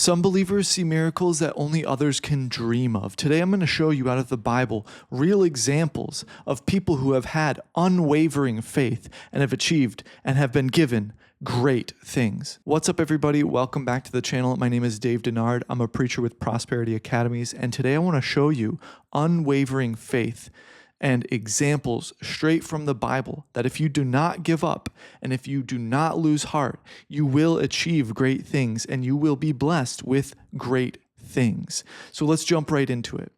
Some believers see miracles that only others can dream of. Today, I'm going to show you out of the Bible real examples of people who have had unwavering faith and have achieved and have been given great things. What's up, everybody? Welcome back to the channel. My name is Dave Denard. I'm a preacher with Prosperity Academies, and today I want to show you unwavering faith and examples straight from the Bible that if you do not give up and if you do not lose heart, you will achieve great things and you will be blessed with great things. So let's jump right into it.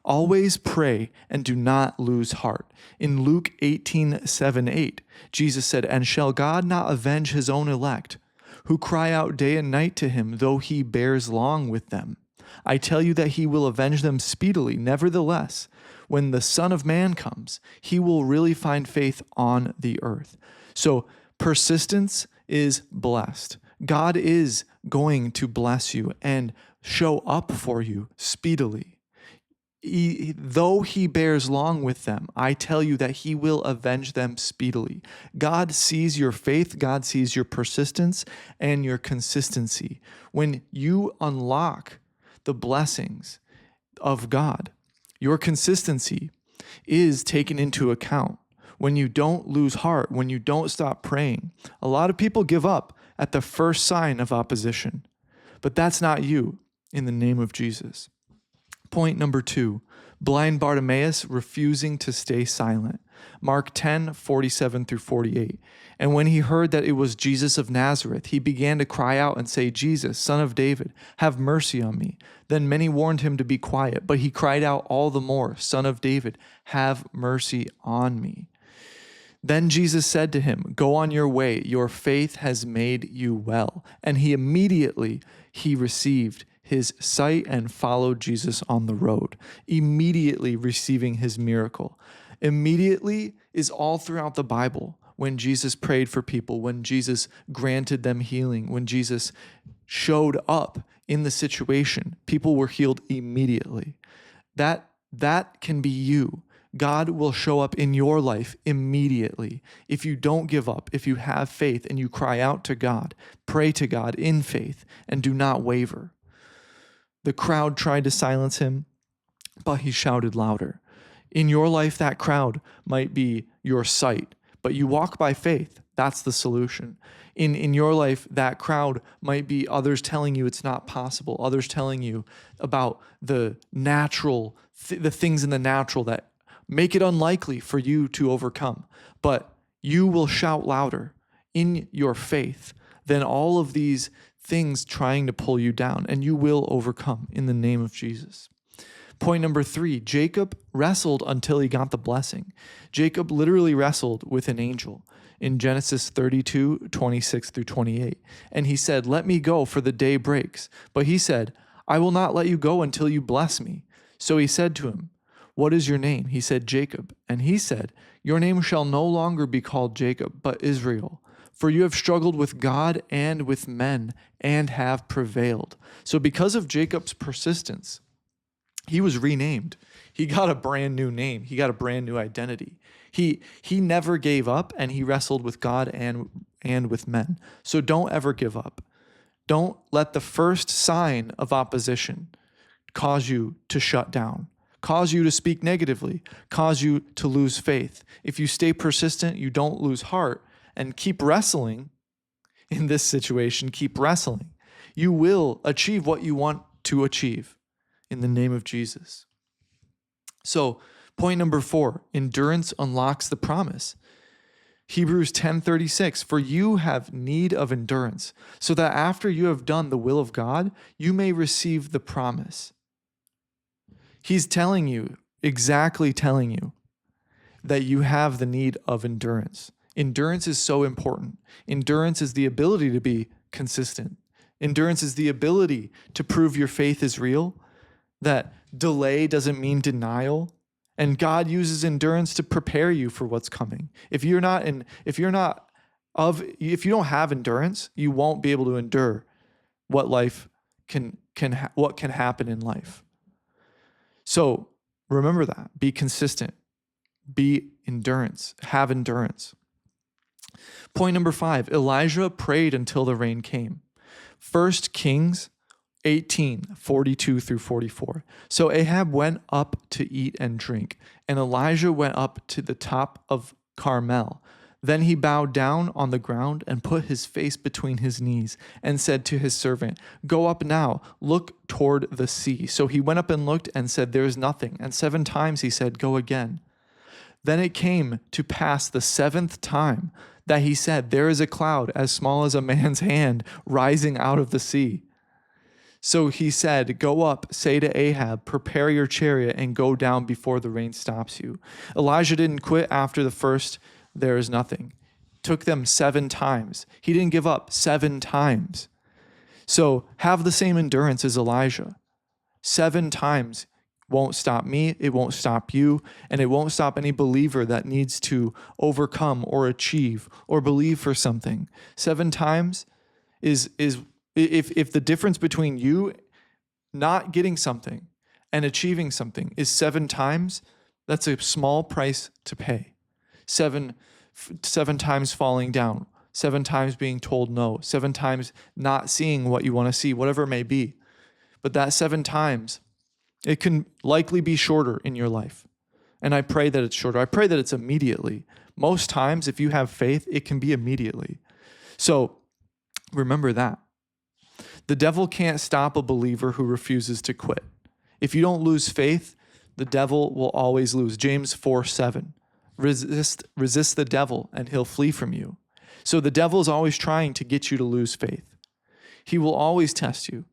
Always pray and do not lose heart. In Luke 18:7-8, Jesus said, "And shall God not avenge his own elect, who cry out day and night to him, though he bears long with them? I tell you that he will avenge them speedily. Nevertheless, when the Son of Man comes, he will really find faith on the earth." So persistence is blessed. God is going to bless you and show up for you speedily. Though he bears long with them, I tell you that he will avenge them speedily. God sees your faith, God sees your persistence and your consistency. When you unlock the blessings of God, your consistency is taken into account. When you don't lose heart, when you don't stop praying, a lot of people give up at the first sign of opposition, but that's not you in the name of Jesus. Point number 2, blind Bartimaeus refusing to stay silent. Mark 10:47-48. And when he heard that it was Jesus of Nazareth, he began to cry out and say, "Jesus, Son of David, have mercy on me." Then many warned him to be quiet, but he cried out all the more, "Son of David, have mercy on me." Then Jesus said to him, "Go on your way, your faith has made you well." And he received his sight and followed Jesus on the road, immediately receiving his miracle. Immediately is all throughout the Bible. When Jesus prayed for people, when Jesus granted them healing, when Jesus showed up in the situation, people were healed immediately. That can be you. God will show up in your life immediately. If you don't give up, if you have faith and you cry out to God, pray to God in faith and do not waver. The crowd tried to silence him, but he shouted louder. In your life, that crowd might be your sight, but you walk by faith. That's the solution. In your life, that crowd might be others telling you it's not possible, others telling you about the natural, the things in the natural that make it unlikely for you to overcome. But you will shout louder in your faith than all of these things trying to pull you down, and you will overcome in the name of Jesus. Point number 3, Jacob wrestled until he got the blessing. Jacob literally wrestled with an angel in Genesis 32:26-28. And he said, "Let me go, for the day breaks." But he said, "I will not let you go until you bless me." So he said to him, "What is your name?" He said, "Jacob." And he said, "Your name shall no longer be called Jacob, but Israel. For you have struggled with God and with men and have prevailed." So because of Jacob's persistence, he was renamed. He got a brand new name. He got a brand new identity. He never gave up, and he wrestled with God and with men. So don't ever give up. Don't let the first sign of opposition cause you to shut down, cause you to speak negatively, cause you to lose faith. If you stay persistent, you don't lose heart, and keep wrestling in this situation, keep wrestling, you will achieve what you want to achieve in the name of Jesus. So point number 4, endurance unlocks the promise. Hebrews 10:36, "For you have need of endurance, so that after you have done the will of God, you may receive the promise." He's telling you, exactly telling you, that you have the need of endurance. Endurance is so important. Endurance is the ability to be consistent. Endurance is the ability to prove your faith is real, that delay doesn't mean denial, and God uses endurance to prepare you for what's coming. If you don't have endurance, you won't be able to endure what what can happen in life. So remember that. Be consistent. Have endurance. Point number 5, Elijah prayed until the rain came. 1 Kings 18:42 through 44. So Ahab went up to eat and drink, and Elijah went up to the top of Carmel. Then he bowed down on the ground and put his face between his knees and said to his servant, "Go up now, look toward the sea." So he went up and looked and said, "There is nothing." And 7 times he said, "Go again." Then it came to pass the 7th time that he said, "There is a cloud as small as a man's hand rising out of the sea." So he said, "Go up, say to Ahab, prepare your chariot and go down before the rain stops you." Elijah didn't quit after the first, "There is nothing." Took them 7 times. He didn't give up 7 times. So have the same endurance as Elijah. 7 times won't stop me, it won't stop you, and it won't stop any believer that needs to overcome or achieve or believe for something. 7 times is if the difference between you not getting something and achieving something is 7 times, that's a small price to pay. 7 times falling down, 7 times being told no, 7 times not seeing what you want to see, whatever it may be. But that 7 times, it can likely be shorter in your life. And I pray that it's shorter. I pray that it's immediately. Most times, if you have faith, it can be immediately. So remember that. The devil can't stop a believer who refuses to quit. If you don't lose faith, the devil will always lose. James 4:7. Resist the devil and he'll flee from you. So the devil is always trying to get you to lose faith. He will always test you.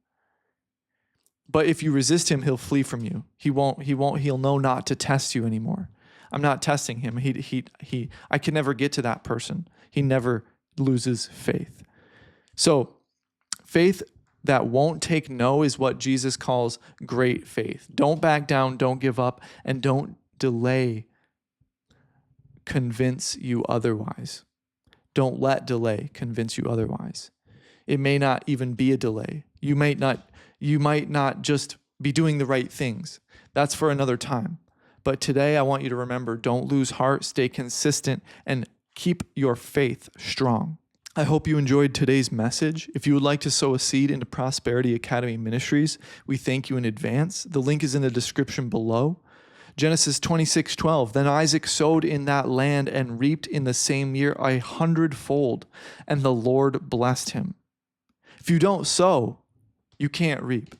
But if you resist him, he'll flee from you. He'll know not to test you anymore. I'm not testing him. I can never get to that person. He never loses faith. So faith that won't take no is what Jesus calls great faith. Don't back down, don't give up, and don't delay convince you otherwise. Don't let delay convince you otherwise. It may not even be a delay. You might not just be doing the right things. That's for another time. But today I want you to remember, don't lose heart, stay consistent, and keep your faith strong. I hope you enjoyed today's message. If you would like to sow a seed into Prosperity Academy Ministries, we thank you in advance. The link is in the description below. Genesis 26:12, then Isaac sowed in that land and reaped in the same year 100-fold, and the Lord blessed him. If you don't sow, you can't reap.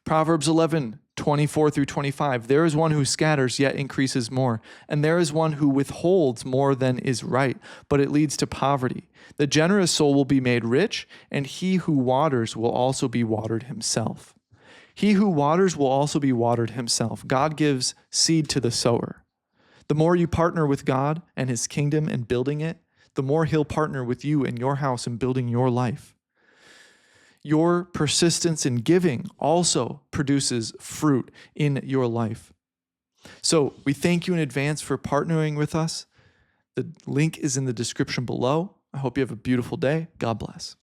Proverbs 11:24 through 25, there is one who scatters yet increases more, and there is one who withholds more than is right, but it leads to poverty. The generous soul will be made rich, and he who waters will also be watered himself. He who waters will also be watered himself. God gives seed to the sower. The more you partner with God and his kingdom and building it, the more he'll partner with you and your house in building your life. Your persistence in giving also produces fruit in your life. So we thank you in advance for partnering with us. The link is in the description below. I hope you have a beautiful day. God bless.